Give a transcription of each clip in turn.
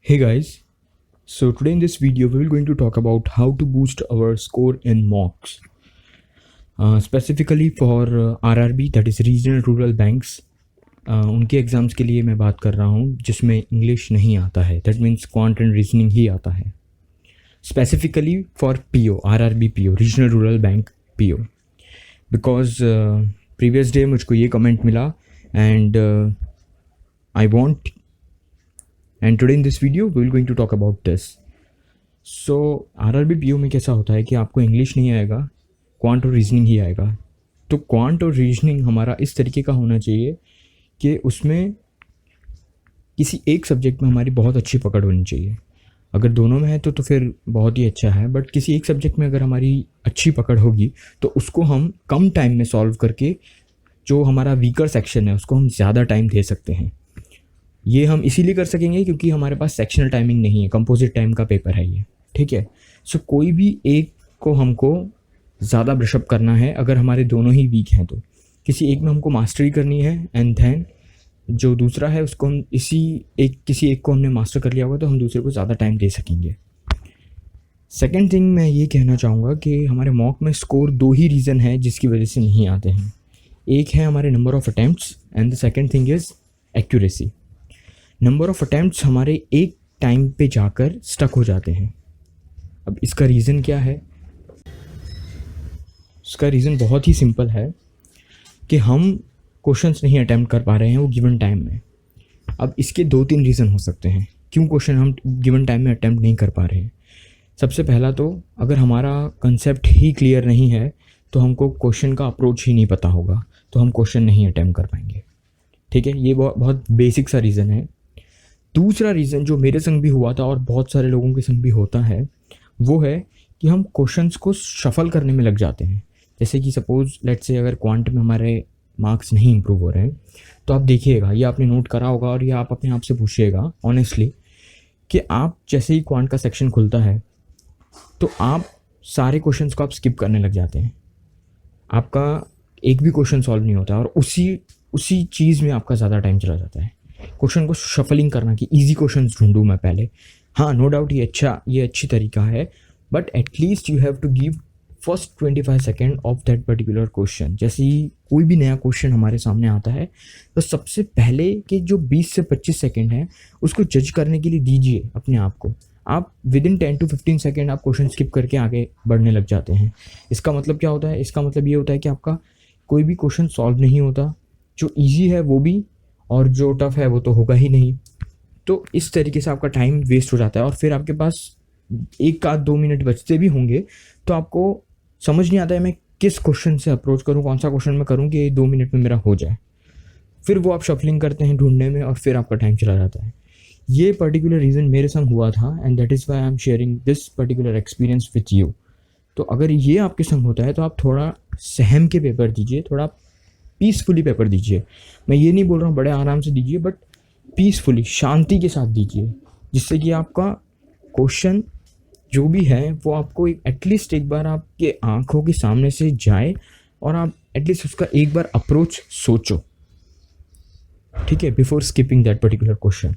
Hey guys, so today in this video we will going to talk about how to boost our score in mocks. Specifically for RRB, that is Regional Rural Banks. उनके exams के लिए मैं बात कर रहा हूँ जिसमें English नहीं आता है, that means quant and reasoning ही आता है. Specifically for PO, RRB PO, regional rural bank PO, because previous day मुझको ये कमेंट मिला and I want and today in this video we will going to talk about this. So RRB PO में कैसा होता है कि आपको English नहीं आएगा, क्वांट और रीजनिंग ही आएगा. तो क्वांट और रीजनिंग हमारा इस तरीके का होना चाहिए कि उसमें किसी एक सब्जेक्ट में हमारी बहुत अच्छी पकड़ होनी चाहिए. अगर दोनों में है तो फिर बहुत ही अच्छा है, बट किसी एक सब्जेक्ट में अगर हमारी अच्छी पकड़ होगी तो उसको हम कम टाइम में सॉल्व करके जो हमारा वीकर सेक्शन है उसको हम ज़्यादा टाइम दे सकते हैं. ये हम इसीलिए कर सकेंगे क्योंकि हमारे पास सेक्शनल टाइमिंग नहीं है, कंपोजिट टाइम का पेपर है ये, ठीक है. सो कोई भी एक को हमको ज़्यादा ब्रशअप करना है अगर हमारे दोनों ही वीक हैं तो. किसी एक में हमको मास्टरी करनी है एंड देन जो दूसरा है उसको हम किसी एक को हमने मास्टर कर लिया होगा तो हम दूसरे को ज़्यादा टाइम दे सकेंगे. सेकेंड थिंग मैं ये कहना चाहूँगा कि हमारे मॉक में स्कोर दो ही रीज़न है जिसकी वजह से नहीं आते हैं. एक है हमारे number of attempts and the second thing is accuracy. Number of attempts हमारे एक टाइम पे जाकर स्टक हो जाते हैं. अब इसका रीज़न क्या है? इसका रीज़न बहुत ही सिंपल है कि हम क्वेश्चंस नहीं अटैम्प्ट कर पा रहे हैं वो गिवन टाइम में. अब इसके दो तीन रीज़न हो सकते हैं क्यों क्वेश्चन हम गिवन टाइम में अटैम्प्ट नहीं कर पा रहे हैं. सबसे पहला तो अगर हमारा कंसेप्ट ही क्लियर नहीं है तो हमको क्वेश्चन का अप्रोच ही नहीं पता होगा तो हम क्वेश्चन नहीं अटैम्प्ट कर पाएंगे, ठीक है. ये बहुत बेसिक सा रीज़न है. दूसरा रीज़न जो मेरे संग भी हुआ था और बहुत सारे लोगों के संग भी होता है वो है कि हम क्वेश्चंस को शफल करने में लग जाते हैं. जैसे कि सपोज़ लेट्स से अगर क्वांट में हमारे मार्क्स नहीं इंप्रूव हो रहे हैं तो आप देखिएगा, ये आपने नोट करा होगा और ये आप अपने आप से पूछिएगा ऑनेस्टली कि आप जैसे ही क्वांट का सेक्शन खुलता है तो आप सारे क्वेश्चंस को आप स्किप करने लग जाते हैं. आपका एक भी क्वेश्चन सॉल्व नहीं होता और उसी चीज़ में आपका ज़्यादा टाइम चला जाता है. क्वेश्चन को शफलिंग करना कि इजी क्वेश्चंस ढूंढूं मैं पहले. हाँ, नो डाउट ये अच्छी तरीका है, but at least you have to give first 25 second of that particular question. जैसे ही कोई भी नया क्वेश्चन हमारे सामने आता है तो सबसे पहले के जो 20 से 25 सेकेंड हैं उसको जज करने के लिए दीजिए अपने आप को. आप विद इन 10 to 15 सेकेंड आप क्वेश्चन स्किप करके आगे बढ़ने लग जाते हैं. इसका मतलब क्या होता है? इसका मतलब ये होता है कि आपका कोई भी क्वेश्चन सॉल्व नहीं होता, जो ईजी है वो भी और जो टफ़ है वो तो होगा ही नहीं. तो इस तरीके से आपका टाइम वेस्ट हो जाता है और फिर आपके पास 1-2 मिनट बचते भी होंगे तो आपको समझ नहीं आता है मैं किस क्वेश्चन से अप्रोच करूं, कौन सा क्वेश्चन मैं करूं कि 2 मिनट में मेरा हो जाए. फिर वो आप शफलिंग करते हैं ढूंढने में और फिर आपका टाइम चला जाता है. ये पर्टिकुलर रीज़न मेरे संग हुआ था and that is why I am sharing this particular experience with you. तो अगर ये आपके संग होता है तो आप थोड़ा सहम के पेपर दीजिए, थोड़ा पीसफुली पेपर दीजिए. मैं ये नहीं बोल रहा हूँ बड़े आराम से दीजिए, बट पीसफुली, शांति के साथ दीजिए, जिससे कि आपका क्वेश्चन जो भी है वो आपको एटलीस्ट एक बार आपके आंखों के सामने से जाए और आप एटलीस्ट उसका एक बार अप्रोच सोचो, ठीक है, before skipping that particular question.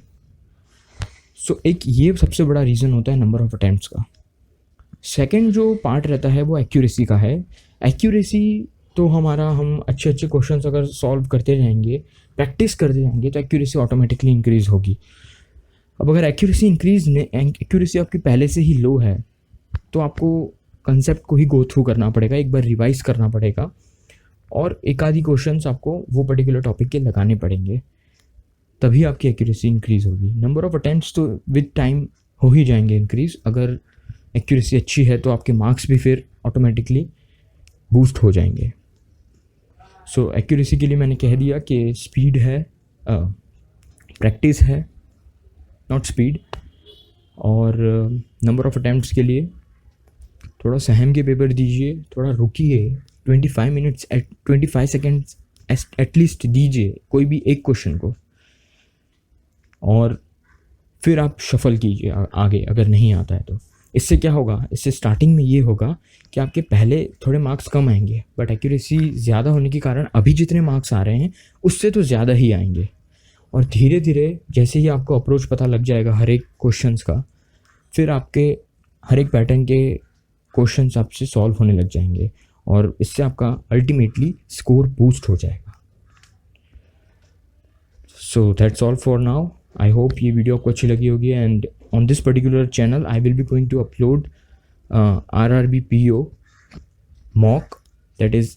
So एक ये सबसे बड़ा रीज़न होता है नंबर ऑफ़ अटैम्प्ट्स का. सेकेंड जो पार्ट रहता है वो एक्यूरेसी का है. एक्यूरेसी तो हम अच्छे क्वेश्चंस अगर सॉल्व करते जाएंगे, प्रैक्टिस करते जाएंगे तो एक्यूरेसी ऑटोमेटिकली इंक्रीज़ होगी. अब अगर एक्यूरेसी आपकी पहले से ही लो है तो आपको कंसेप्ट को ही गो थ्रू करना पड़ेगा, एक बार रिवाइज करना पड़ेगा और एक आधी क्वेश्चंस आपको वो पर्टिकुलर टॉपिक के लगाने पड़ेंगे, तभी आपकी एक्यूरेसी इंक्रीज़ होगी. नंबर ऑफ़ अटेम्प्ट्स तो विद टाइम हो ही जाएंगे इंक्रीज़. अगर एक्यूरेसी अच्छी है तो आपके मार्क्स भी फिर ऑटोमेटिकली बूस्ट हो जाएंगे. सो एक्यूरेसी के लिए मैंने कह दिया कि स्पीड है, प्रैक्टिस है, नॉट स्पीड. और नंबर ऑफ़ अटैम्प्ट्स के लिए थोड़ा सहम के पेपर दीजिए, थोड़ा रुकिए, 25 सेकेंड्स एटलीस्ट दीजिए कोई भी एक क्वेश्चन को और फिर आप शफल कीजिए आगे अगर नहीं आता है तो. इससे क्या होगा? इससे स्टार्टिंग में ये होगा कि आपके पहले थोड़े मार्क्स कम आएंगे, बट एक्यूरेसी ज़्यादा होने के कारण अभी जितने मार्क्स आ रहे हैं उससे तो ज़्यादा ही आएंगे और धीरे धीरे जैसे ही आपको अप्रोच पता लग जाएगा हर एक क्वेश्चंस का, फिर आपके हर एक पैटर्न के क्वेश्चंस आपसे सॉल्व होने लग जाएंगे और इससे आपका अल्टीमेटली स्कोर बूस्ट हो जाएगा। So that's all for now. I hope ये वीडियो आपको अच्छी लगी होगी and on this particular channel I will be going to upload RRB PO mock, that is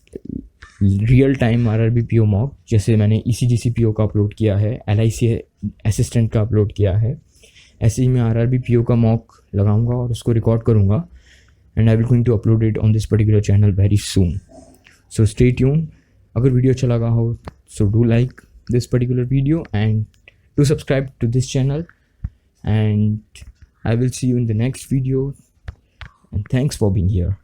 real time RRB PO mock. जैसे मैंने ECGC PO का upload किया है, LIC असिस्टेंट का अपलोड किया है, ऐसे ही मैं RRB PO का मॉक लगाऊंगा और उसको रिकॉर्ड करूंगा and I will going to upload it on this particular channel very soon. So stay tune. अगर वीडियो अच्छा लगा हो so do like this particular video and do subscribe to this channel, and I will see you in the next video, and thanks for being here.